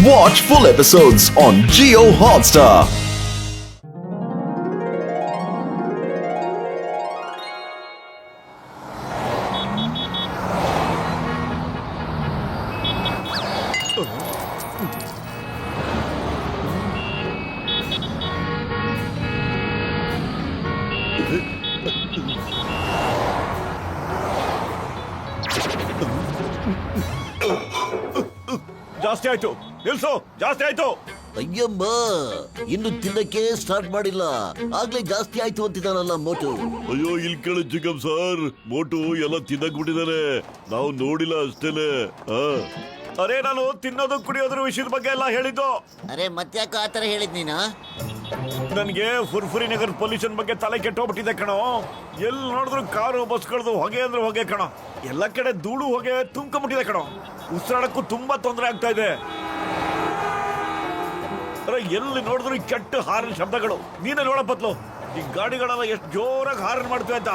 Watch full episodes on Jio Hotstar. ಜಾಸ್ತಿ ಆಯ್ತು, ನಿಲ್ಸು, ಜಾಸ್ತಿ ಆಯ್ತು. ಅಯ್ಯಮ್ಮ, ಇನ್ನು ತಿನ್ನಕ್ಕೆ ಸ್ಟಾರ್ಟ್ ಮಾಡಿಲ್ಲ, ಆಗ್ಲೇ ಜಾಸ್ತಿ ಆಯ್ತು ಅಂತಿದ್ದಾನಲ್ಲ ಮೋಟು. ಅಯ್ಯೋ ಇಲ್ಲಿ ಕೇಳು ಚಿಕ್ಕಮ್ ಸರ್, ಮೋಟು ಎಲ್ಲ ತಿನ್ನಕ್ ಬಿಟ್ಟಿದ್ದಾನೆ, ನಾವು ನೋಡಿಲ್ಲ ಅಷ್ಟೇನೆ. ಅರೆ ನಾನು ತಿನ್ನೋದು ಕುಡಿಯೋದ್ರ ವಿಷಯದ ಬಗ್ಗೆ ಎಲ್ಲ ಹೇಳಿದ್ದು. ಅರೆ ಮತ್ತ್ಯಾಕ ಆತರ ಹೇಳಿದ್ ನೀನು? ನನ್ಗೆ ಫುರ್ಫುರಿ ನಗರ್ ಪೊಲ್ಯೂಷನ್ ಬಗ್ಗೆ ತಲೆ ಕೆಟ್ಟೋಗ್ಬಿಟ್ಟಿದೆ ಕಣೋ. ಎಲ್ಲಿ ನೋಡಿದ್ರು ಕಾರು ಬಸ್ಗಳದು ಹೊಗೆ ಅಂದ್ರೆ ಹೊಗೆ ಕಣೋ. ಎಲ್ಲ ಕಡೆ ಧೂಳು ಹೊಗೆ ತುಂಬ್ಕೊಂಡ್ಬಿಟ್ಟಿದೆ ಕಣೋ. ಉಸಿರಾಡಕ್ಕೂ ತುಂಬಾ ತೊಂದರೆ ಆಗ್ತಾ ಇದೆ. ಅರೆ ಎಲ್ಲಿ ನೋಡಿದ್ರು ಈ ಕೆಟ್ಟ ಹಾರನ್ ಶಬ್ದಗಳು. ನೀನೇ ನೋಡಪ್ಪತ್ಲು, ಈ ಗಾಡಿಗಳೆಲ್ಲ ಎಷ್ಟು ಜೋರಾಗಿ ಹಾರನ್ ಮಾಡ್ತೇವೆ ಅಂತ.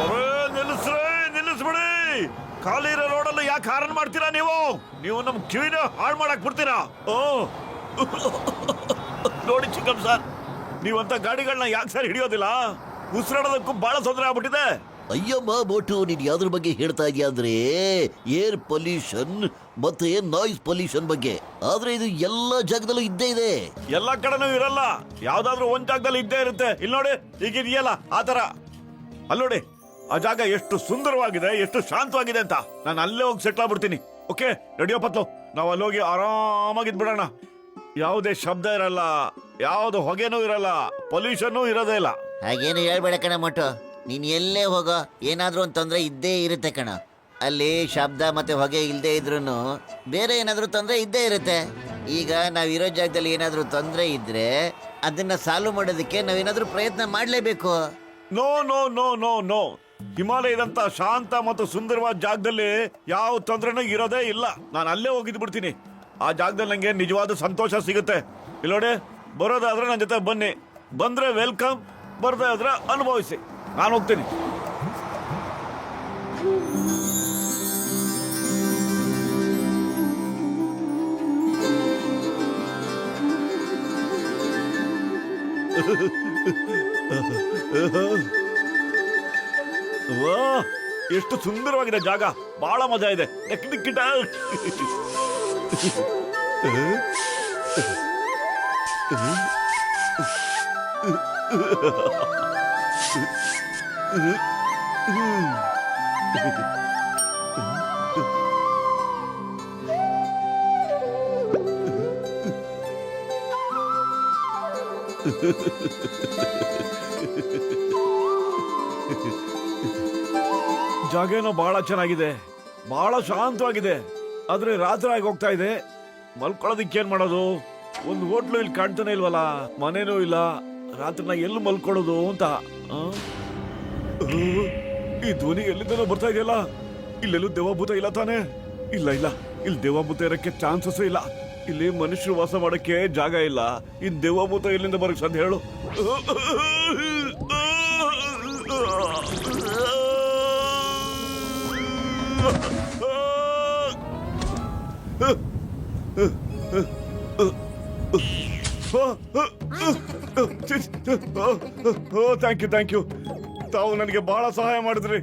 ಅರೆ ನಿಲ್ಲಿಸ್ಬಿಡಿ, ಖಾಲಿ ಇರೋ ರೋಡಲ್ಲಿ ಯಾಕೆ ಹಾರನ್ ಮಾಡ್ತೀರಾ ನೀವು? ನೀವು ನಮ್ ಕಿವಿನ ಹಾಳು ಮಾಡಕ್ ಬಿಡ್ತೀರಾ? ಓ ನೋಡಿ ಚಿಕ್ಕಮ್ ಸರ್, ನೀವಂತ ಗಾಡಿಗಳನ್ನ ಯಾಕೆ ಸರ್ ಹಿಡಿಯೋದಿಲ್ಲ? ಉಸಿರಾಡೋದಕ್ಕೂ ಬಹಳ ತೊಂದರೆ ಆಗ್ಬಿಟ್ಟಿದೆ. ಅಯ್ಯಮ್ಮ ಮೋಟು, ನೀನ್ ಯಾವ್ದ್ರ ಬಗ್ಗೆ ಹೇಳ್ತಾ ಇದೀಯ ಅಂದ್ರೆ ಏರ್ ಪೊಲ್ಯೂಷನ್ ಮತ್ತೆ ನಾಯ್ಸ್ ಪೊಲ್ಯೂಷನ್ ಬಗ್ಗೆ. ಆದ್ರೆ ಇದು ಎಲ್ಲ ಜಾಗದಲ್ಲೂ ಇದ್ದೇ ಇದೆ. ಎಲ್ಲಾ ಕಡೆನೂ ಇರಲ್ಲ, ಯಾವ್ದಾದ್ರು ಒಂದ್ ಜಾಗದಲ್ಲಿ ಇದ್ದೇ ಇರುತ್ತೆ. ಇಲ್ಲಿ ನೋಡಿ, ಈಗ ಇದೆಯಲ್ಲ ಆತರ. ಅಲ್ಲಿ ನೋಡಿ, ಆ ಜಾಗ ಎಷ್ಟು ಸುಂದರವಾಗಿದೆ, ಎಷ್ಟು ಶಾಂತವಾಗಿದೆ ಅಂತ. ನಾನು ಅಲ್ಲೇ ಹೋಗಿ ಸೆಟ್ಲ್ ಆಗ್ಬಿಡ್ತೀನಿ. ಓಕೆ ರೆಡಿಯೋ ಪತ್ಲು, ನಾವು ಅಲ್ಲಿ ಹೋಗಿ ಆರಾಮಾಗಿದ್ಬಿಡೋಣ. ಯಾವುದೇ ಶಬ್ದ ಇರಲ್ಲ, ಯಾವ್ದು ಹೊಗೆನೂ ಇರಲ್ಲ, ಪೊಲ್ಯೂಷನ್ ಇರೋದೇ ಇಲ್ಲ. ಹಾಗೇನು ಹೇಳ್ಬೇಡ ಕಣ ಮೋಟು, ನೀನ್ ಎಲ್ಲೇ ಹೋಗೋ ಏನಾದ್ರೂ ಒಂದು ತೊಂದರೆ ಇದ್ದೇ ಇರುತ್ತೆ ಕಣ. ಅಲ್ಲಿ ಶಬ್ದ ಮತ್ತೆ ಹೊಗೆ ಇಲ್ಲದೆ ಇದ್ರೂ ಬೇರೆ ಏನಾದ್ರೂ ತೊಂದರೆ ಇದ್ದೇ ಇರುತ್ತೆ. ಈಗ ನಾವಿರೋ ಜಾಗದಲ್ಲಿ ಏನಾದ್ರೂ ತೊಂದರೆ ಇದ್ರೆ ಅದನ್ನ ಸಾಲ್ವ್ ಮಾಡೋದಕ್ಕೆ ನಾವೇನಾದ್ರೂ ಪ್ರಯತ್ನ ಮಾಡ್ಲೇಬೇಕು. No no no no no, ಹಿಮಾಲಯದಂತ ಶಾಂತ ಮತ್ತು ಸುಂದರವಾದ ಜಾಗದಲ್ಲಿ ಯಾವ ತೊಂದರೆನೂ ಇರೋದೇ ಇಲ್ಲ. ನಾನು ಅಲ್ಲೇ ಹೋಗಿದ್ ಬಿಡ್ತೀನಿ. ಆ ಜಾಗದಲ್ಲಿ ನಂಗೆ ನಿಜವಾದ ಸಂತೋಷ ಸಿಗುತ್ತೆ. ಇಲ್ಲಿ ನೋಡಿ, ಬರೋದಾದ್ರೆ ನನ್ನ ಜೊತೆ ಬನ್ನಿ. ಬಂದ್ರೆ ವೆಲ್ಕಮ್, ಬರದೇ ಆದ್ರೆ ಅನುಭವಿಸಿ. ನಾನು ಹೋಗ್ತೀನಿ. ವಾ, ಎಷ್ಟು ಸುಂದರವಾಗಿದೆ ಜಾಗ, ಬಹಳ ಮಜಾ ಇದೆ. ಟೆಕ್ನಿಕ್ಕಿಟ ಜಾಗನೂ ಬಹಳ ಚೆನ್ನಾಗಿದೆ, ಬಹಳ ಶಾಂತವಾಗಿದೆ. ಆದ್ರೆ ರಾತ್ರಿ ಆಗಿ ಹೋಗ್ತಾ ಇದೆ. ಮಲ್ಕೊಳ್ಳೋದಿಕ್ಕೆ ಏನ್ ಮಾಡೋದು? ಒಂದು ಹೋಟ್ಲು ಇಲ್ಲಿ ಕಾಣ್ತಾನೆ ಇಲ್ವಲ್ಲ, ಮನೇನೂ ಇಲ್ಲ. ರಾತ್ರಿನ ಎಲ್ಲಿ ಮಲ್ಕೊಳ್ಳೋದು ಅಂತ. ಈ ಧ್ವನಿ ಎಲ್ಲಿಂದನೋ ಬರ್ತಾ ಇದೆಯಲ್ಲ. ಇಲ್ಲೆಲ್ಲೂ ದೇವಭೂತ ಇಲ್ಲ ತಾನೆ? ಇಲ್ಲ ಇಲ್ಲ, ಇಲ್ಲಿ ದೇವಭೂತ ಇರಕ್ಕೆ ಚಾನ್ಸಸ್ ಇಲ್ಲ. ಇಲ್ಲಿ ಮನುಷ್ಯರು ವಾಸ ಮಾಡಕ್ಕೆ ಜಾಗ ಇಲ್ಲ. ಇನ್ ದೇವಭೂತ ಎಲ್ಲಿಂದ ಬರಕ್ ಸಾಧ್ಯ ಹೇಳು? ಥ್ಯಾಂಕ್ ಯು, ತಾವು ನನಗೆ ಬಹಳ ಸಹಾಯ ಮಾಡಿದ್ರಿ.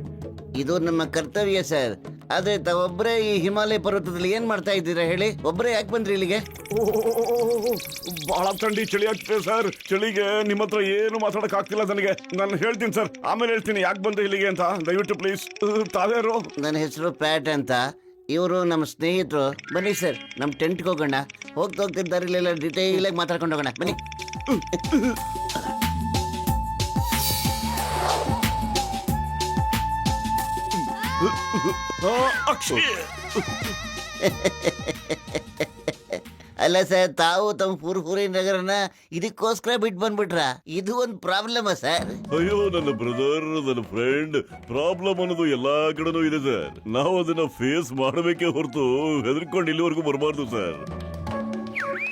ಇದು ನಮ್ಮ ಕರ್ತವ್ಯ ಸರ್. ಆದ್ರೆ ತಾವೊಬ್ಬರೇ ಈ ಹಿಮಾಲಯ ಪರ್ವತದಲ್ಲಿ ಏನ್ ಮಾಡ್ತಾ ಇದ್ದೀರಾ ಹೇಳಿ? ಒಬ್ಬರೇ ಯಾಕೆ ಬಂದ್ರಿ ಇಲ್ಲಿಗೆ? ಬಹಳ ಥಂಡಿ, ಚಳಿ ಆಗ್ತದೆ ಸರ್. ಚಳಿಗೆ ನಿಮ್ಮ ಹತ್ರ ಏನು ಮಾತಾಡಕ್ ಆಗ್ತಿಲ್ಲ ನನಗೆ. ನಾನು ಹೇಳ್ತೀನಿ ಸರ್, ಆಮೇಲೆ ಹೇಳ್ತೀನಿ ಯಾಕೆ ಬಂದೆ ಇಲ್ಲಿಗೆ ಅಂತ. ದಯವಿಟ್ಟು ಪ್ಲೀಸ್. ತಾವ್ಯಾರು? ನನ್ನ ಹೆಸರು ಪ್ಯಾಟ್ ಅಂತ. ಇವರು ನಮ್ಮ ಸ್ನೇಹಿತರು. ಬನ್ನಿ ಸರ್, ನಮ್ಮ ಟೆಂಟ್ಗೆ ಹೋಗೋಣ. ಹೋಗ್ತಿದ್ದಾರೆ, ಇಲ್ಲೆಲ್ಲ ಡೀಟೇಲ್ ಆಗಿ ಮಾತಾಡ್ಕೊಂಡು ಹೋಗೋಣ ಬನ್ನಿ. ಅಲ್ಲ ಸರ್, ತಾವು ತಮ್ಮ ಫುರ್ಫುರಿ ನಗರನ ಇದಕ್ಕೋಸ್ಕರ ಬಿಟ್ಟು ಬಂದ್ಬಿಟ್ರ? ಇದು ಒಂದು ಪ್ರಾಬ್ಲಮ್ ಸರ್. ಅಯ್ಯೋ ನನ್ನ ಬ್ರದರ್, ನನ್ನ ಫ್ರೆಂಡ್, ಪ್ರಾಬ್ಲಮ್ ಅನ್ನೋದು ಎಲ್ಲಾ ಕಡೆನೂ ಇದೆ ಸರ್. ನಾವು ಅದನ್ನ ಫೇಸ್ ಮಾಡಬೇಕೇ ಹೊರತು ಹೆದರ್ಕೊಂಡು ಇಲ್ಲಿವರೆಗೂ ಬರಬಾರ್ದು ಸರ್.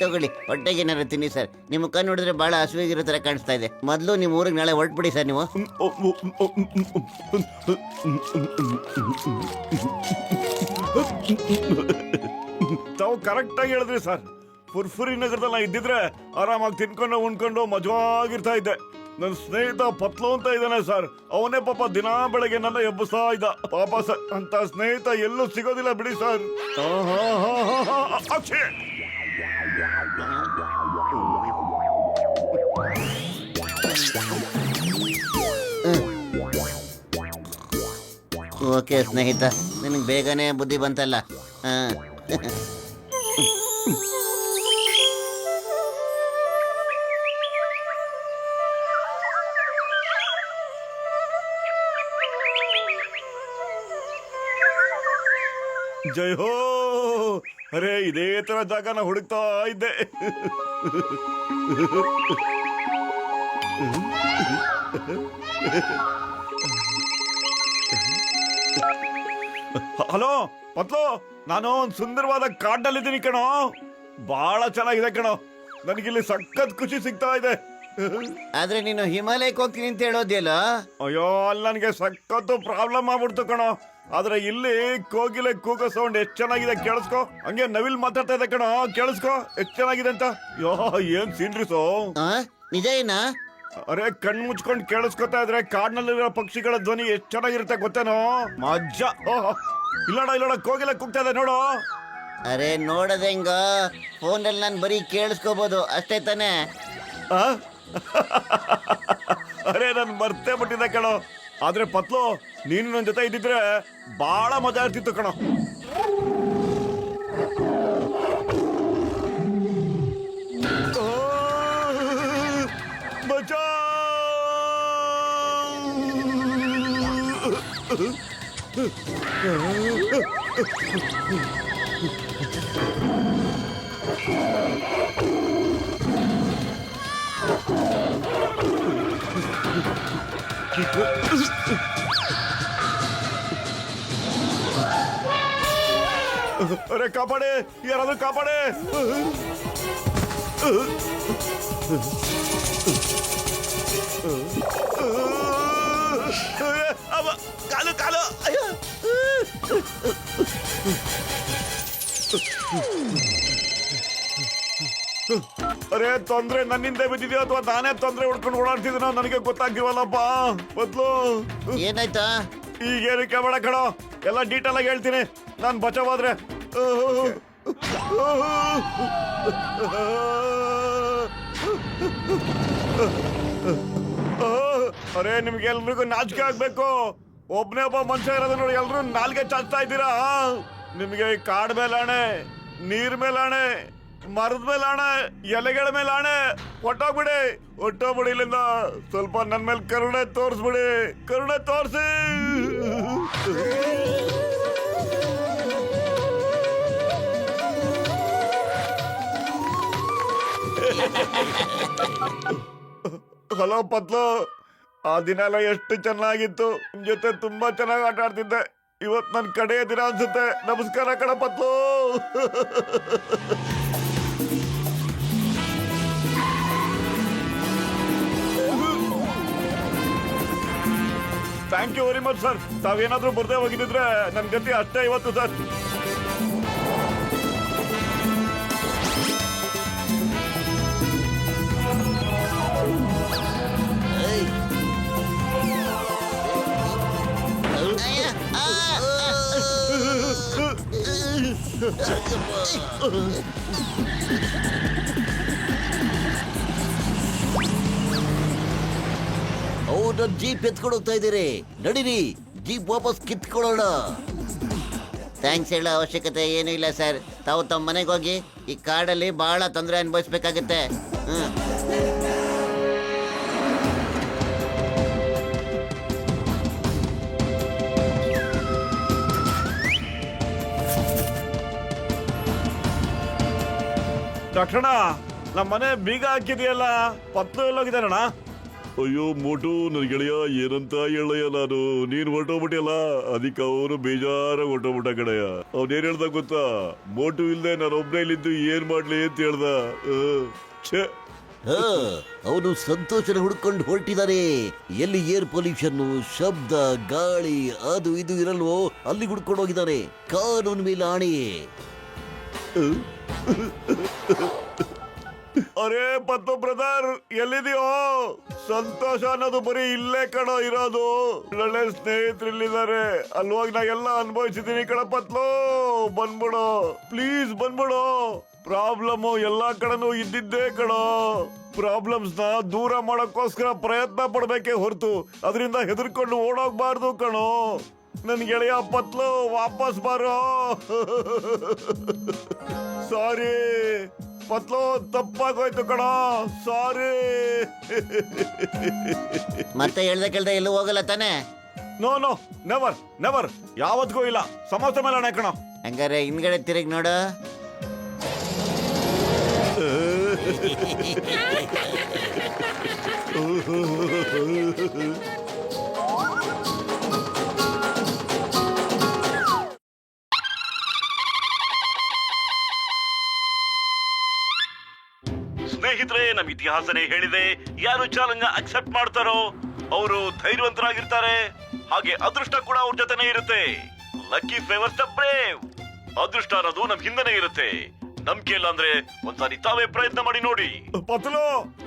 ತಗೊಳ್ಳಿ, ಹೊಟ್ಟೆಗೆ ಏನಾದ್ರು ತಿನ್ನಿ ಸರ್. ನಿಮ್ಮ ಮುಖ ನೋಡಿದ್ರೆ ಬಹಳ ಹಸುವಾಗಿರೋ ತರ ಕಾಣಿಸ್ತಾ ಇದೆ. ಮೊದಲು ನಿಮ್ಮ ಊರಿಗೆ ನಾಳೆ ಹೊರಟ್ಬಿಡಿ ಸರ್ ನೀವು. ತಾವು ಕರೆಕ್ಟ್ ಆಗಿ ಹೇಳಿದ್ರಿ ಸರ್. ಫುರ್ಫುರಿ ನಗರದಲ್ಲಿ ನಾ ಇದ್ದಿದ್ರೆ ಆರಾಮಾಗಿ ತಿನ್ಕೊಂಡು ಉಣ್ಕೊಂಡು ಮಜವಾಗಿರ್ತಾ ಇದ್ದೆ. ನನ್ನ ಸ್ನೇಹಿತ ಪತ್ಲು ಅಂತ ಇದ್ದಾನೆ ಸರ್, ಅವನೇ ಪಾಪ ದಿನಾ ಬೆಳಗ್ಗೆ ನನ್ನ ಎಬ್ಬಿಸ್ತಾ ಇದ್ದ. ಪಾಪ ಸರ್, ಅಂತ ಸ್ನೇಹಿತ ಎಲ್ಲೂ ಸಿಗೋದಿಲ್ಲ ಬಿಡಿ ಸರ್. ಅಕ್ಷಯ್, ಓಕೆ ಸ್ನೇಹಿತ, ನಿನಗೆ ಬೇಗನೆ ಬುದ್ಧಿ ಬಂತಲ್ಲ. ಜೈ ಹೋ. ಅರೆ, ಇದೇ ತರ ಜಾಗನ ಹುಡುಕ್ತಾ ಇದ್ದೆ. ಹಲೋ ಪತ್ಲು, ನಾನು ಒಂದು ಸುಂದರವಾದ ಕಾಡ್ನಲ್ಲಿದ್ದೀನಿ ಕಣೋ. ಬಹಳ ಚೆನ್ನಾಗಿದೆ ಕಣೋ, ನನಗಿಲ್ಲಿ ಸಖತ್ ಖುಷಿ ಸಿಗ್ತಾ ಇದೆ. ಆದ್ರೆ ನೀನು ಹಿಮಾಲಯಕ್ಕೆ ಹೋಗ್ತೀನಿ ಅಂತ ಹೇಳೋದಿಲ್ಲ. ಅಯ್ಯೋ, ಅಲ್ಲಿ ನನಗೆ ಸಖತ್ತು ಪ್ರಾಬ್ಲಮ್ ಆಗ್ಬಿಡ್ತು ಕಣೋ. ಆದ್ರೆ ಇಲ್ಲಿ ಕೋಗಿಲೆ ಕೂಗೋ ಸೌಂಡ್ ಎಷ್ಟು ಚೆನ್ನಾಗಿದೆ ಕೇಳಿಸ್ಕೊ. ಹಂಗೆ ನವಿಲ್ ಮಾತಾಡ್ತಾ ಇದೆ ಕಣೋ, ಕೇಳಿಸ್ಕೊ ಎಷ್ಟು ಚೆನ್ನಾಗಿದೆ ಅಂತ. ಅಯ್ಯೋ, ಏನ್ ಸೀನ್ರಿಸೋ. ನಿಜ ಏನಾ? ಅರೆ, ಕಣ್ ಮುಚ್ಕೊಂಡು ಕೇಳಿಸ್ಕೊತಾ ಇದ್ರೆ ಕಾಡ್ನಲ್ಲಿರೋ ಪಕ್ಷಿಗಳ ಧ್ವನಿ ಎಷ್ಟು ಚೆನ್ನಾಗಿರುತ್ತೆ ಗೊತ್ತೇನೋ. ಮಜ್ಜಾ. ಇಲ್ಲೋಡ ಕೋಗಿಲೆ ಕೂಗ್ತಾ ಇದೆ ನೋಡು. ಅರೆ ನೋಡದೆ ಹೆಂಗ, ಫೋನಲ್ಲಿ ನಾನು ಬರೀ ಕೇಳಿಸ್ಕೋಬಹುದು ಅಷ್ಟೇ ತಾನೆ. ಅರೆ, ನನ್ ಮರ್ತೇ ಬಿಟ್ಟಿದ್ದೆ ಕಣೋ. ಆದ್ರೆ ಪತ್ಲು, ನೀನು ನನ್ನ ಜೊತೆ ಇದ್ದಿದ್ರೆ ಬಹಳ ಮಜಾ ಇರ್ತಿತ್ತು ಕಣೋ. ಬಚಾ. अरे कापाडे, याराದ್ರೂ ಕಾಪಾಡೆ. ಕಾಲು ಕಾಲು. ಅರೆ, ತೊಂದ್ರೆ ನನ್ನಿಂದ ಬಿದ್ದಿದೆಯೋ ಅಥವಾ ನಾನೇ ತೊಂದ್ರೆ ಹುಡ್ಕೊಂಡು ಓಡಾಡ್ತಿದ್ದೀನೋ ನನಗೆ ಗೊತ್ತಾಗ್ತಿವಲ್ಲಪ್ಪ. ಬದ್ಲು ಏನಾಯ್ತಾ? ಈಗೇನಕ್ಕೆ ಬೇಡ ಕಣೋ, ಎಲ್ಲ ಡೀಟೇಲ್ ಆಗಿ ಹೇಳ್ತೀನಿ ನಾನು ಬಚಾವಾದ್ರೆ. ಅರೆ, ನಿಮ್ಗೆ ಎಲ್ರಿಗೂ ನಾಚಿಕೆ ಆಗ್ಬೇಕು. ಒಬ್ನೇ ಒಬ್ಬ ಮನುಷ್ಯ ಇರೋದು ನೋಡಿ, ಎಲ್ರು ನಾಲ್ಗೆ ಚಾಚ್ತಾ ಇದ್ದೀರಾ. ನಿಮ್ಗೆ ಕಾಡ್ ಮೇಲಾಣೆ, ನೀರ್ ಮೇಲಾಣೆ, ಮರದ ಮೇಲಾಣೆ, ಎಲೆಗಳ ಮೇಲಾಣೆ. ಹೊಟ್ಟೋಗ್ಬಿಡಿ ಇಲ್ಲಿಂದ. ಸ್ವಲ್ಪ ನನ್ ಮೇಲೆ ಕರುಣೆ ತೋರಿಸ್ಬಿಡಿ, ಕರುಣೆ ತೋರಿಸಿ. ಹಲೋ ಪತ್ಲು, ಆ ದಿನ ಎಲ್ಲ ಎಷ್ಟು ಚೆನ್ನಾಗಿತ್ತು. ನಿಮ್ ಜೊತೆ ತುಂಬಾ ಚೆನ್ನಾಗಿ ಆಟ ಆಡ್ತಿದ್ದೆ. ಇವತ್ ನನ್ ಕಡೆಯ ದಿನ ಅನ್ಸುತ್ತೆ. ನಮಸ್ಕಾರ ಕಣ Patlu. Thank you very much sir. ತಾವೇನಾದ್ರೂ ಬರ್ದೇ ಹೋಗಿದ್ರೆ ನನ್ ಗತಿ ಅಷ್ಟೇ ಇವತ್ತು ಸರ್. ಹೌದು, ಜೀಪ್ ಎತ್ಕೊಂಡು ಹೋಗ್ತಾ ಇದ್ದೀರಿ. ನಡೀರಿ, ಜೀಪ್ ವಾಪಸ್ ಕಿತ್ಕೊಳ್ಳೋಣ. ಥ್ಯಾಂಕ್ಸ್ ಹೇಳೋ ಅವಶ್ಯಕತೆ ಏನೂ ಇಲ್ಲ ಸರ್. ತಾವು ತಮ್ಮ ಮನೆಗೆ ಹೋಗಿ. ಈ ಕಾಡಲ್ಲಿ ಬಹಳ ತೊಂದರೆ ಅನುಭವಿಸ್ಬೇಕಾಗತ್ತೆ. ತಕ್ಷಣ ನಮ್ಮ ಮನೆ ಬೀಗ ಹಾಕಿದೆಯಲ್ಲ, ಪತ್ಲು ಎಲ್ಲೋಗಿದ್ದಾರಣ? ಅಯ್ಯೋ ಮೋಟು ನನ್ ಗೆಳೆಯ ಏನಂತ ಹೇಳಯ್ಯ ನಾನು ನೀನ್ ಹೊರಟೋಗ್ಬಿಟ್ಟಿಯಲ್ಲ ಅದಕ್ಕೆ ಅವನು ಬೇಜಾರ ಹೊರಟೋಗ್ಬಿಟ್ಟ ಕಡೆಯ ಅವನೇನ್ ಹೇಳ್ದ ಗೊತ್ತಾ ಮೋಟು ಇಲ್ದೆ ನಾನು ಒಬ್ನೇ ಇಲ್ಲಿದ್ದು ಏನ್ ಮಾಡ್ಲಿ ಅಂತ ಹೇಳ್ದ ಛೇ ಅವನು ಸಂತೋಷನ ಹುಡ್ಕೊಂಡು ಹೊರಟಿದ್ದಾನೆ. ಎಲ್ಲಿ ಏರ್ ಪೊಲ್ಯೂಷನ್, ಶಬ್ದ, ಗಾಳಿ ಅದು ಇದು ಇರಲ್ವೋ ಅಲ್ಲಿ ಹುಡ್ಕೊಂಡು ಹೋಗಿದ್ದಾನೆ. ಕಾನೂನು ಮೇಲೆ ಆಣೆ. ಅರೇ ಪತ್ತು ಬ್ರದರ್ ಎಲ್ಲಿದೆಯೋ? ಸಂತೋಷ ಅನ್ನೋದು ಬರೀ ಇಲ್ಲೇ ಕಣೋ ಇರೋದು. ಒಳ್ಳೆ ಸ್ನೇಹಿತರಿಲ್ಲಿದ್ದಾರೆ, ಅಲ್ಲಿ ಹೋಗಿ ನಾ ಎಲ್ಲ ಅನುಭವಿಸಿದೀನಿ ಕಣ ಪತ್ಲು. ಬಂದ್ಬಿಡು ಪ್ಲೀಸ್, ಬಂದ್ಬಿಡು. ಪ್ರಾಬ್ಲಮ್ ಎಲ್ಲಾ ಕಡೆನೂ ಇದ್ದಿದ್ದೇ ಕಣೋ. ಪ್ರಾಬ್ಲಮ್ಸ್ ನ ದೂರ ಮಾಡೋಕ್ಕೋಸ್ಕರ ಪ್ರಯತ್ನ ಪಡ್ಬೇಕೆ ಹೊರತು ಅದರಿಂದ ಹೆದರ್ಕೊಂಡು ಓಡೋಗ್ಬಾರ್ದು ಕಣೋ. ನನ್ ಗೆಳೆಯ ಪತ್ಲು ವಾಪಸ್ ಬಾರೋ. ಸಾರಿ ಪತ್ಲು, ತಪ್ಪಾಗೋಯ್ತು ಕಣ, ಸಾರಿ. ಮತ್ತೆ ಹೇಳ್ದೆ ಕೇಳ್ದೆ ಎಲ್ಲೂ ಹೋಗಲ್ಲ ತಾನೆ? ನೋ ನೋ, ನೆವರ್ ನೆವರ್, ಯಾವತ್ತಿಗೂ ಇಲ್ಲ. ಸಮಸ್ಯೆ ಮೇಲೆ ಕಣ. ಹಂಗಾರೆ ಹಿಂದ್ಗಡೆ ತಿರುಗಿ ನೋಡು. ಸ್ನೇಹಿತರೆ, ನಮ್ ಇತಿಹಾಸನೇ ಹೇಳಿದೆ, ಯಾರು ಚಾಲೆಂಜ್ ಅಕ್ಸೆಪ್ಟ್ ಮಾಡ್ತಾರೋ ಅವರು ಧೈರ್ಯವಂತರಾಗಿರ್ತಾರೆ. ಹಾಗೆ ಅದೃಷ್ಟ ಕೂಡ ಅವ್ರ ಜೊತೆನೇ ಇರುತ್ತೆ. Lucky favours the brave. ಅದೃಷ್ಟ ಅನ್ನೋದು ನಮ್ ಹಿಂದೆನೇ ಇರುತ್ತೆ. ನಂಬಿಕೆ ಇಲ್ಲ ಅಂದ್ರೆ ಒಂದ್ಸಾರಿ ತಾವೇ ಪ್ರಯತ್ನ ಮಾಡಿ ನೋಡಿ. ಪತ್ಲು,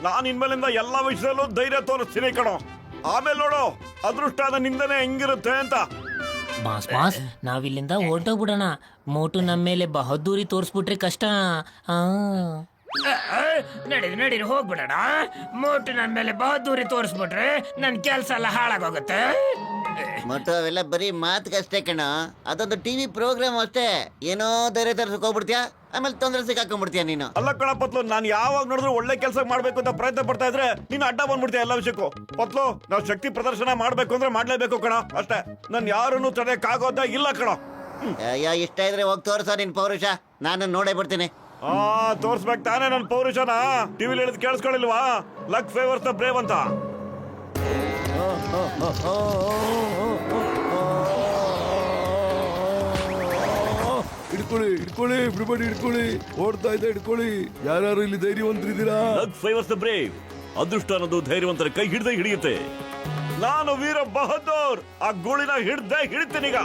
ನಾನ್ ಇನ್ಮೇಲಿಂದ ಎಲ್ಲಾ ವಿಷಯದಲ್ಲೂ ಧೈರ್ಯ ತೋರಿಸ್ತೀನಿ ಕಣೋ. ಆಮೇಲೆ ನೋಡು ಅದೃಷ್ಟ ನಿಂದನೇ ಹೆಂಗಿರುತ್ತೆ ಅಂತ. ಬಾಸ್ ನಾವಿಲ್ಲಿಂದ ಹೊರಟೋಗ್ಬಿಡೋಣ. ಮೋಟು ನಮ್ಮ ಮೇಲೆ ಬಹದ್ದೂರಿ ತೋರಿಸ್ಬಿಟ್ರೆ ಕಷ್ಟ. ನಡೀರಿ ಹೋಗ್ಬಿಡೋಣ. ಮೋಟು ನನ್ನ ಮೇಲೆ ಬಹದ್ದೂರಿ ತೋರಿಸ್ಬಿಟ್ರೆ ನನ್ ಕೆಲ್ಸ ಎಲ್ಲ ಹಾಳಾಗೋಗುತ್ತೆ. ಮೊಟ್ಟು ಅವೆಲ್ಲ ಬರೀ ಮಾತುಗಷ್ಟೇ ಕಣ. ಅದೊಂದು ಟಿವಿ ಪ್ರೋಗ್ರಾಮ್ ಅಷ್ಟೇ. ಏನೋ ಧೈರ್ಯ ತರ್ಸಕ್ ಹೋಗ್ಬಿಡ್ತೀಯ, ಆಮೇಲೆ ತೊಂದ್ರೆ ಸಿಕ್ಕಾಕೊಂಡ್ಬಿಡ್ತೀಯ ನೀನು. ಅಲ್ಲ ಕಣ ಪತ್ಲು, ನಾನ್ ಯಾವಾಗ ನೋಡಿದ್ರು ಒಳ್ಳೆ ಕೆಲಸ ಮಾಡ್ಬೇಕು ಅಂತ ಪ್ರಯತ್ನ ಪಡ್ತಾ ಇದ್ರೆ ನೀನು ಅಡ್ಡ ಬಂದ್ಬಿಡ್ತೀಯ ಎಲ್ಲ ವಿಷಯಕ್ಕೂ. ಪತ್ಲು, ನಾವ್ ಶಕ್ತಿ ಪ್ರದರ್ಶನ ಮಾಡ್ಬೇಕು ಅಂದ್ರೆ ಮಾಡ್ಲೇಬೇಕು ಕಣ, ಅಷ್ಟೇ. ನನ್ ಯಾರನ್ನು ತಡೆಯಕ್ಕಾಗೋದ ಇಲ್ಲ ಕಣ. ಅಯ್ಯೋ, ಇಷ್ಟ ಇದ್ರೆ ಹೋಗಿ ತೋರ್ಸ ನಿನ್ ಪೌರುಷ. ನಾನು ನೋಡೇ ಬಿಡ್ತೀನಿ. ತೋರ್ಸ್ಬೇಕು ತಾನೇ ನನ್ ಪೌರುಷನ. ಟಿವಿಲಿ ಹೇಳಿದ್ ಕೇಳಿಸ್ಕೊಳ್ಳಿಲ್ವಾ? ಲಕ್ ಫೇವರ್ಸ್ ದ ಬ್ರೇವ್ ಅಂತ. ಹಿಡ್ಕೊಳ್ಳಿ ಬಿಡ್ಬೇಡಿ, ಹಿಡ್ಕೊಳ್ಳಿ. ಓಡ್ತಾ ಇದೆ, ಹಿಡ್ಕೊಳ್ಳಿ. ಯಾರು ಇಲ್ಲಿ ಧೈರ್ಯವಂತರಿದ್ದೀರಾ? Luck favours the brave. ಅದೃಷ್ಟ ಅನ್ನೋದು ಧೈರ್ಯವಂತರ ಕೈ ಹಿಡ್ದೆ ಹಿಡಿಯುತ್ತೆ. ನಾನು ವೀರ ಬಹದ್ದೂರ್ ಆ ಗೂಳಿನ ಹಿಡ್ದೆ ಹಿಡಿತೀನೀಗ.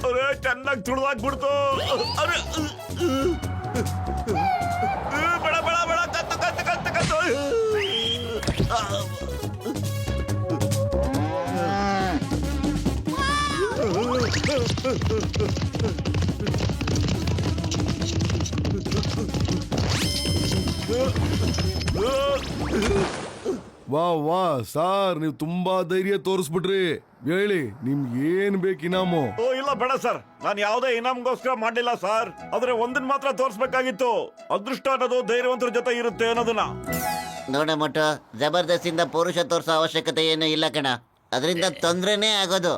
ಅರೆ ಚೆನ್ನಾಗಿ ತುಳಿದಾಕ್ಬಿಡ್ತು. ಅರೆ ಬೇಡ ಬೇಡ ಬೇಡ, ಕತ್ತು ಕತ್ತು ಕತ್ತು ಕತ್ತು. ವಾ ಸಾರ್, ನೀವು ತುಂಬಾ ಧೈರ್ಯ ತೋರಿಸ್ಬಿಟ್ರಿ. ಹೇಳಿ, ನಿಮ್ಗೆ ಏನ್ ಬೇಕು ಇನಾಮು? ಓ ಇಲ್ಲ ಬೇಡ ಸರ್, ನಾನು ಯಾವುದೇ ಇನಾಮ್ಗೋಸ್ಕರ ಮಾಡಲಿಲ್ಲ ಸರ್. ಆದ್ರೆ ಒಂದನ್ ಮಾತ್ರ ತೋರಿಸ್ಬೇಕಾಗಿತ್ತು. ಅದೃಷ್ಟ ಅನ್ನೋದು ಧೈರ್ಯವಂತರ ಜೊತೆ ಇರುತ್ತೆ ಅನ್ನೋದನ್ನ. ನೋಡ ಮೊಟ್ಟು, ಜಬರ್ದಸ್ತಿಂದ ಪೌರುಷ ತೋರಿಸೋ ಅವಶ್ಯಕತೆ ಏನು ಇಲ್ಲ ಕಣ. ಅದರಿಂದ ತೊಂದ್ರೆನೇ ಆಗೋದು.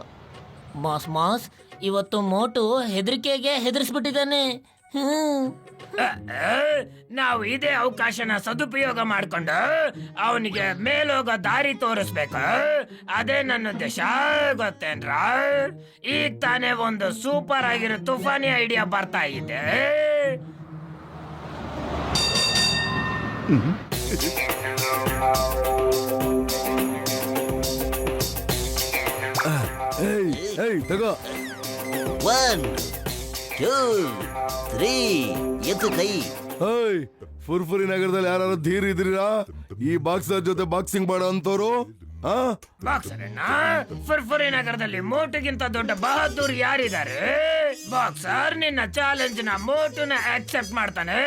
ಮಾಸ್ ಇವತ್ತು ಮೋಟು ಹೆದರಿಕೆಗೆ ಹೆದರ್ಸ್ಬಿಟ್ಟಿದ್ದಾನೆ. ನಾವು ಇದೇ ಅವಕಾಶನ ಸದುಪಯೋಗ ಮಾಡ್ಕೊಂಡು ಅವನಿಗೆ ಮೇಲೋಗೋ ದಾರಿ ತೋರಿಸ್ಬೇಕು. ಅದೇ ನನ್ನ ಉದ್ದೇಶ, ಗೊತ್ತೇನ್ರ? ಈಗ ತಾನೇ ಒಂದು ಸೂಪರ್ ಆಗಿರೋ ತುಫಾನಿ ಐಡಿಯಾ ಬರ್ತಾ ಇದೆ. ಏಯ್ ತಗೋ. 1 2 3 ಎತ್ತು ಕೈ. ಏಯ್, ಫುರ್ಫುರಿ ನಗರದಲ್ಲಿ ಯಾರು ಧೀರ್ ಇದ್ರಿರಾ? ಈ ಬಾಕ್ಸರ್ ಜೊತೆ ಬಾಕ್ಸಿಂಗ್ ಮಾಡೋ ಅಂತವ್ರು? ಬಾಕ್ಸರ್ ಫುರ್ಫುರಿ ನಗರದಲ್ಲಿ ಮೋಟುಗಿಂತ ದೊಡ್ಡ ಬಹದ್ದೂರ್ ಯಾರಿದ್ದಾರೆ? ಬಾಕ್ಸರ್, ನಿನ್ನ ಚಾಲೆಂಜ್ ನ ಮೋಟುನ ಆಕ್ಸೆಪ್ಟ್ ಮಾಡ್ತಾನೆ.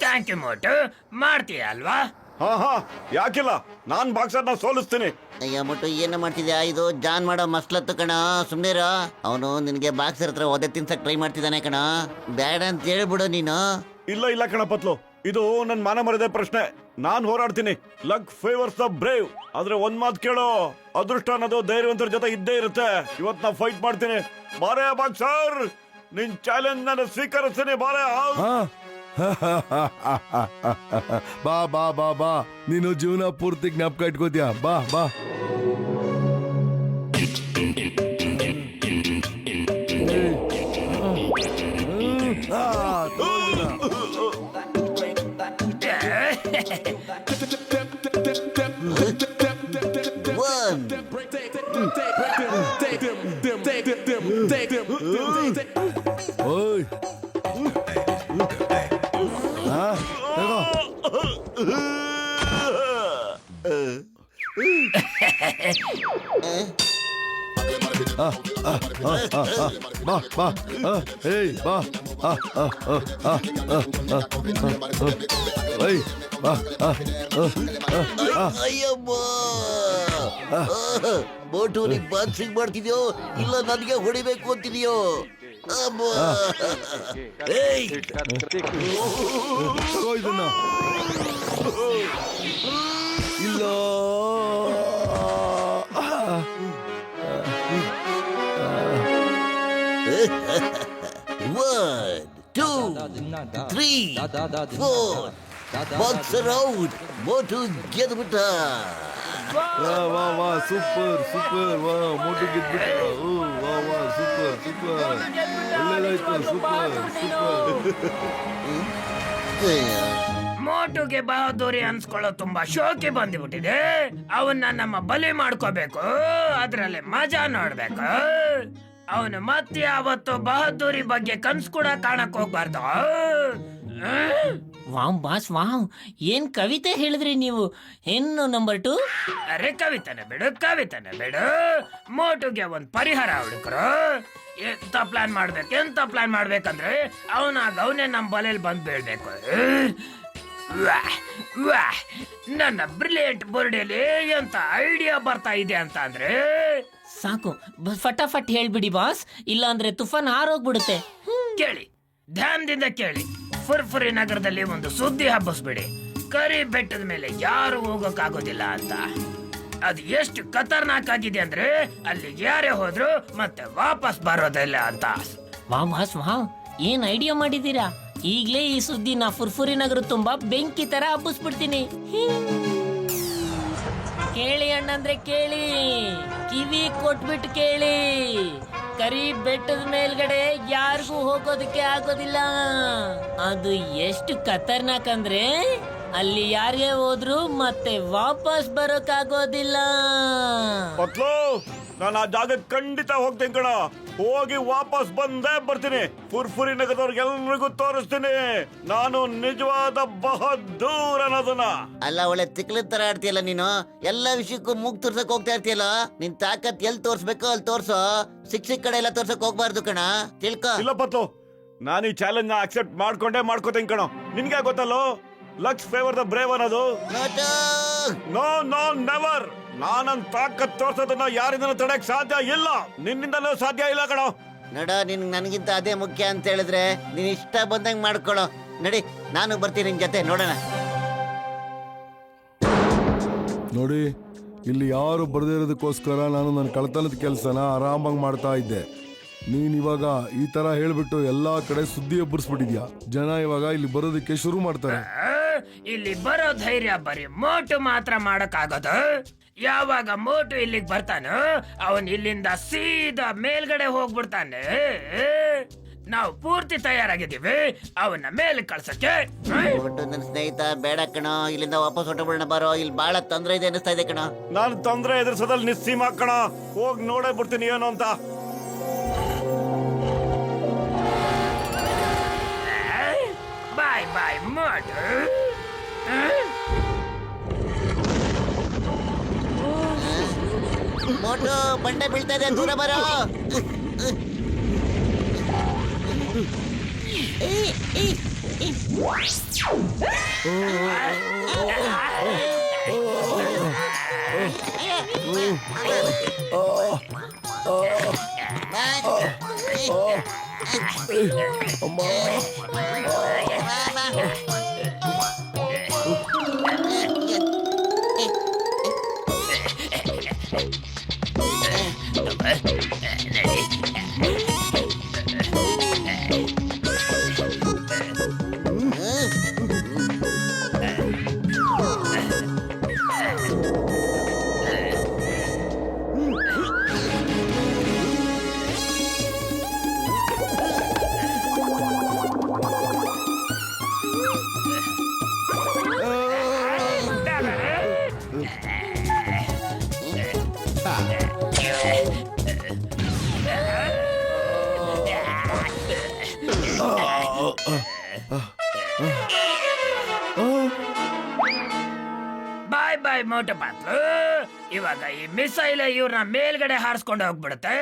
Thank you Motu. ಮಾಡ್ತೀಯ ಅಲ್ವಾ? ಹಾ ಯಾಕಿಲ್ಲ, ನಾನ್ ಬಾಕ್ಸರ್ನ ಸೋಲಿಸ್ತೀನಿ. ಅಯ್ಯ ಮೊಟ್ಟು, ಏನು ಮಾಡ್ತಿದ್ಯಾ? ಇದು ಜಾನ್ ಮಾಡೋ ಮಸ್ಲತ್ತು ಕಣ. ಸುಮ್ನಿರ. ಅವನು ನಿನ್ಗೆ ಬಾಕ್ಸರ್ ಹತ್ರ ಒದೆ ತಿನ್ಸಕ್ ಟ್ರೈ ಮಾಡ್ತಿದ್ದಾನೆ ಕಣ. ಬೇಡ ಅಂತ ಹೇಳ್ಬಿಡು ನೀನು. ಇಲ್ಲ ಇಲ್ಲ ಕಣ ಪತ್ಲು, ಇದು ನನ್ ಮಾನ ಮರ್ಯಾದೆ ಪ್ರಶ್ನೆ. ನಾನ್ ಹೋರಾಡ್ತೀನಿ. Luck favours the brave. ಆದ್ರೆ ಒಂದ್ ಮಾತು ಕೇಳೋ, ಅದೃಷ್ಟ ಅನ್ನೋದು ಧೈರ್ಯವಂತರ ಜೊತೆ ಇದ್ದೇ ಇರುತ್ತೆ. ಇವತ್ ನಾ ಫೈಟ್ ಮಾಡ್ತೀನಿ. ಬಾರೇ ಬಾಕ್ಸರ್, ನಿನ್ ಚಾಲೆಂಜ್ ನಾನು ಸ್ವೀಕರಿಸ್ತೀನಿ. ಬಾರೇ ಹಾ? ಬಾ ಬಾ ಬಾ ಬಾ, ನೀನು ಜೀವನ ಪೂರ್ತಿ ಜ್ಞಾಪಕ ಇಟ್ಕೋತೀಯ. ಬಾ ಬಾ. ಒನ್ ಓಯ್ ಹಾ, ತಗೋ. ಬಾ ಬಾ. ಏಯ್ ಬಾ. ಏಯ್ ಬಾ. ಅಯ್ಯಮ್ಮ, ಮೋಟು ನೀ ಬಾಕ್ಸಿಂಗ್ ಮಾಡ್ತಿದ್ಯೋ ಇಲ್ಲ ನನಗೆ ಹೊಡಿಬೇಕು ಅಂತಿದ್ಯೋ? ಅಮ್ಮ. ಏಯ್ ತಗೋ ಇದನ್ನ. ಇಲ್ಲ. One two three four, boxer out. Motu ಗೆದ್ಬಿಟ್ಟ. ವಾ ವಾ ವಾ, ಸೂಪರ್ ಸೂಪರ್. ವಾ, ಮೋಟು ಗೆದ್ಬಿಟ್ಟ. ಓ ವಾ ವಾ, ಸೂಪರ್ ಸೂಪರ್. ಒಳ್ಳೇದಾಯ್ತು. Super super. ಮೋಟುಗೆ ಬಹದ್ದೂರಿ ಅನ್ಸ್ಕೊಳ್ಳೋ ತುಂಬಾ ಶೋಕಿ ಬಂದ್ಬಿಟ್ಟಿದೆ. ಅವನ್ನ ನಮ್ಮ ಬಲಿ ಮಾಡ್ಕೋಬೇಕು, ಅದ್ರಲ್ಲಿ ಮಜಾ ನೋಡ್ಬೇಕು. ಅವನು ಮತ್ತೆ ಯಾವತ್ತು ಬಹದ್ದೂರಿ ಬಗ್ಗೆ ಕನ್ಸ್ ಕೂಡ ಕಾಣಕ್ ಹೋಗ್ಬಾರ್ದು. ವಾವ್ ಬಾಸ್ ವಾವ್, ಏನ್ ಕವಿತೆ ಹೇಳಿದ್ರಿ ನೀವು. ಹೆಣ್ಣು ನಂಬರ್ 2. ಅರೆ ಕವಿತನೆ ಬಿಡು, ಕವಿತನೆ ಬಿಡು. ಮೋಟುಗೆ ಒಂದ್ ಪರಿಹಾರ ಹುಡುಕರು. ಎಂತ ಪ್ಲಾನ್ ಮಾಡ್ಬೇಕಂದ್ರೆ ಅವನಾಗ ಅವನೇ ನಮ್ ಬಲೆಯಲ್ಲಿ ಬಂದ್ ಬೀಳ್ಬೇಕು. ನನ್ನ ಬ್ರಿಲಿಯಂಟ್ ಬೋರ್ಡಲ್ಲಿ ಎಂತ ಐಡಿಯಾ ಬರ್ತಾ ಇದೆ ಅಂತ ಅಂದ್ರೆ, ಸಾಕು, ಫಟಾಫಟ್ ಹೇಳ್ಬಿಡಿ ಬಾಸ್, ಇಲ್ಲ ಅಂದ್ರೆ ತುಫಾನ್ ಹಾರೋಗ್ಬಿಡುತ್ತೆ. ಕೇಳಿ, ಧ್ಯಾನದಿಂದ ಕೇಳಿ. ಫುರ್ಫುರಿ ನಗರದಲ್ಲಿ ಒಂದು ಸುದ್ದಿ ಹಬ್ಬಿಸ್ಬಿಡಿ. ಕರಿ ಬೆಟ್ಟದ ಮೇಲೆ ಯಾರು ಹೋಗೋಕ್ಕಾಗೋದಿಲ್ಲ ಅಂತ. ಅದು ಎಷ್ಟು ಖತರ್ನಾಕ್ ಆಗಿದೆ ಅಂದ್ರೆ ಅಲ್ಲಿ ಯಾರೇ ಹೋದ್ರು ಮತ್ತೆ ವಾಪಸ್ ಬರೋದಿಲ್ಲ ಅಂತ. ವಾವ್ ಬಾಸ್ ವಾವ್, ಏನ್ ಐಡಿಯಾ ಮಾಡಿದೀರಾ. ಈಗ್ಲೇ ಈ ಸುದ್ದಿನ ಫುರ್ಫುರಿ ನಗರ ತುಂಬಾ ಬೆಂಕಿ ತರ ಹಬ್ಬಿಸ್ಬಿಡ್ತೀನಿ. ಕೇಳಿ ಅಣ್ಣಂದ್ರೆ ಕೇಳಿ, ಕಿವಿ ಕೊಟ್ಬಿಟ್ಟು ಕೇಳಿ. ಕರಿ ಬೆಟ್ಟದ ಮೇಲ್ಗಡೆ ಯಾರಿಗೂ ಹೋಗೋದಕ್ಕೆ ಆಗೋದಿಲ್ಲ. ಅದು ಎಷ್ಟು ಖತರ್ನಾಕ್ ಅಂದ್ರೆ ಅಲ್ಲಿ ಯಾರೇ ಹೋದ್ರು ಮತ್ತೆ ವಾಪಸ್ ಬರೋಕ್ಕಾಗೋದಿಲ್ಲ. ಪತ್ಲು, ನಾನು ಆ ಜಾಗಕ್ಕೆ ಖಂಡಿತ ಹೋಗ್ತೀನಿ ಕಣ. ಹೋಗಿ ವಾಪಸ್ ಬಂದೇ ಬರ್ತೀನಿ. ಫುರ್ಫುರಿ ನಗರದವ್ರಿಗೆಲ್ರಿಗೂ ತೋರಿಸ್ತೀನಿ ನಾನು ನಿಜವಾದ ಬಹದ್ದೂರ್ ಅನ್ನೋದನ್ನ. ಅಲ್ಲ, ಒಳ್ಳೆ ತಿಕ್ಲದ ತರ ಆಡ್ತೀಯಲ್ಲ ನೀನು. ಎಲ್ಲ ವಿಷಯಕ್ಕೂ ಮೂಗ್ ತೋರ್ಸಕ್ ಹೋಗ್ತಾ ಇರ್ತೀಯಲ್ಲ. ನಿನ್ ತಾಕತ್ ಎಲ್ಲಿ ತೋರ್ಸ್ಬೇಕೋ ಅಲ್ಲಿ ತೋರ್ಸೋ. ಸಿಕ್ ಕಡೆ ಎಲ್ಲ ತೋರ್ಸಕ್ ಹೋಗ್ಬಾರ್ದು ಕಣ, ತಿಳ್ಕೊ. ಇಲ್ಲ ಪತ್ಲು, ನಾನು ಈ ಚಾಲೆಂಜ್ ನ ಅಕ್ಸೆಪ್ಟ್ ಮಾಡ್ಕೋತೀನಿ ಕಣ. ನಿನ್ಗೆ ಗೊತ್ತಲ್ಲೋ, ಲಕ್ಸ್ ಫೇವರ್ ದ ಬ್ರೇವ್ ಅನ್ನೋದು. No no never. ನಾನನ್ ತಾಕತ್ ತೋರ್ಸೋದನ್ನ ಯಾರಿಂದನೂ ತಡೆಯಕ್ ಸಾಧ್ಯ ಇಲ್ಲ. ನಿನ್ನಿಂದಲೂ ಸಾಧ್ಯ ಇಲ್ಲ ಕಣ. ನೋಡ, ನಿನ್ ನನಗಿಂತ ಅದೇ ಮುಖ್ಯ ಅಂತ ಹೇಳಿದ್ರೆ ನೀನ್ ಇಷ್ಟ ಬಂದಂಗ್ ಮಾಡ್ಕೊಳ್ಳೋ. ನಡಿ, ನಾನು ಬರ್ತೀನಿ ನಿನ್ ಜೊತೆ, ನೋಡೋಣ. ನೋಡಿ, ಇಲ್ಲಿ ಯಾರು ಬರ್ದೇ ಇರೋದಕ್ಕೋಸ್ಕರ ನಾನು ನನ್ನ ಕಳ್ತನದ ಕೆಲಸನ ಆರಾಮಾಗಿ ಮಾಡ್ತಾ ಇದ್ದೆ. ನೀನ್ ಇವಾಗ ಈ ತರ ಹೇಳ್ಬಿಟ್ಟು ಎಲ್ಲಾ ಕಡೆ ಸುದ್ದಿ ಎಬ್ಬರಿಸ್ಬಿಟ್ಟಿದ್ಯಾ. ಜನ ಇವಾಗ ಇಲ್ಲಿ ಬರೋದಕ್ಕೆ ಶುರು ಮಾಡ್ತಾರೆ. ಇಲ್ಲಿ ಬರೋ ಧೈರ್ಯ ಬರೀ ಮೋಟು ಮಾತ್ರ ಮಾಡಕ್ಕಾಗೋದು. ಯಾವಾಗ ಮೋಟು ಇಲ್ಲಿಗೆ ಬರ್ತಾನೋ ಅವನ್ ಇಲ್ಲಿಂದ ಸೀದಾ ಮೇಲ್ಗಡೆ ಹೋಗ್ಬಿಡ್ತಾನೆ. ನಾವು ಪೂರ್ತಿ ತಯಾರಾಗಿದ್ದೀವಿ ಅವನ್ನ ಮೇಲೆ ಕಳ್ಸಕ್ಕೆ. ಒಟ್ಟು ನನ್ನ ಸ್ನೇಹಿತ, ಬೇಡ ಕಣೋ, ಇಲ್ಲಿಂದ ವಾಪಸ್ ಹೊಟ್ಟಬಿಡೋಣ. ಬರೋ, ಇಲ್ಲಿ ಬಹಳ ತೊಂದ್ರೆ ಇದೆ ಅನಿಸ್ತಾ ಇದೆ ಕಣ. ನಾನು ತೊಂದ್ರೆ ಎದುರಿಸೋದಲ್ಲಿ ನಿಸ್ಸೀಮ ಕಣ. ಹೋಗಿ ನೋಡೇ ಬಿಡ್ತೀನಿ ಏನು ಅಂತ. ಬಾಯ್ ಬಾಯ್ ಮೋಟು. ಮೋಟು, ಬಂಡೆ ಬೀಳ್ತಾ ಇದೆ, ದೂರ ಬರೋ. ಬಾಯ್ ಬಾಯ್ ಮೋಟು ಪಾತ್ಲು. ಇವಾಗ ಈ ಮಿಸೈಲ್ ಇವ್ರನ್ನ ಮೇಲ್ಗಡೆ ಹಾರಿಸ್ಕೊಂಡು ಹೋಗ್ಬಿಡುತ್ತೆ.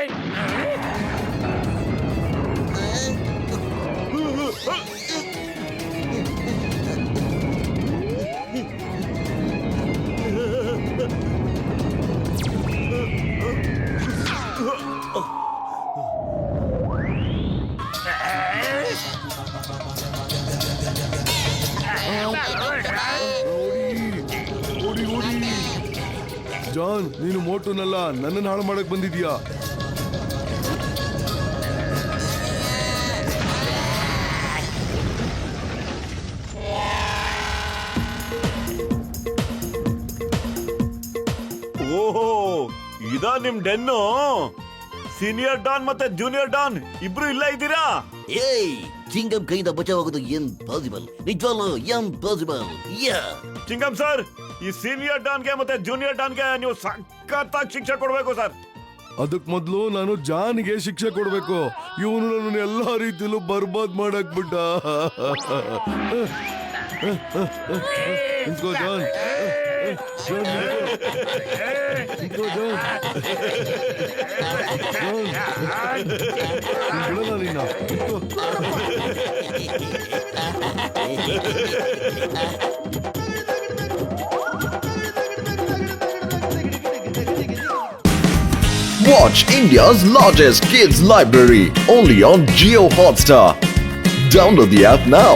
ಓಡಿ ಓಡಿ. ಜಾನ್, ನೀನು ಮೋಟುನಲ್ಲ, ನನ್ನನ್ನು ಹಾಳು ಮಾಡಕ್ ಬಂದಿದ್ಯಾ? ಓಹೋ, ಇದಾ ನಿಮ್ ಡೆನ್ನು? ಸೀನಿಯರ್ ಡಾನ್ ಮತ್ತೆ ಜೂನಿಯರ್ ಡಾನ್ ಇಬ್ರು ಇಲ್ಲ ಇದ್ದೀರಾ? ಏಯ್, ಚಿಂಗಂ ಕೈಯಿಂದ ಬಚಾವಾಗೋದು ಇಂಪಾಸಿಬಲ್, ನಿಜವಾಗ್ಲೂ ಇಂಪಾಸಿಬಲ್. ಯಾ ಚಿಂಗಂ ಸರ್, ಈ ಸೀನಿಯರ್ ಡಾನ್ಗೆ ಮತ್ತೆ ಜೂನಿಯರ್ ಡಾನ್ಗೆ ನೀವು ಸಖತ್ತಾಗಿ ಶಿಕ್ಷೆ ಕೊಡ್ಬೇಕು ಸರ್. ಅದಕ್ ಮೊದ್ಲು ನಾನು ಜಾನ್ಗೆ ಶಿಕ್ಷೆ ಕೊಡ್ಬೇಕು. ಇವನು ನನ್ನ ಎಲ್ಲಾ ರೀತಿಲೂ ಬರ್ಬಾದ್ ಮಾಡಕ್ ಬಿಟ್ಟ. ನಿಂತ್ಕೋ ಜಾನ್. ಜಾನ್, ನಿಂತ್ಕೋ ಜಾನ್. ಜಾನ್, ಬಿಡಲ್ಲ ನಿನ್ನ. ನಿಂತ್ಕೋ. Watch India's largest kids library only on Geo Hotstar. Download the app now.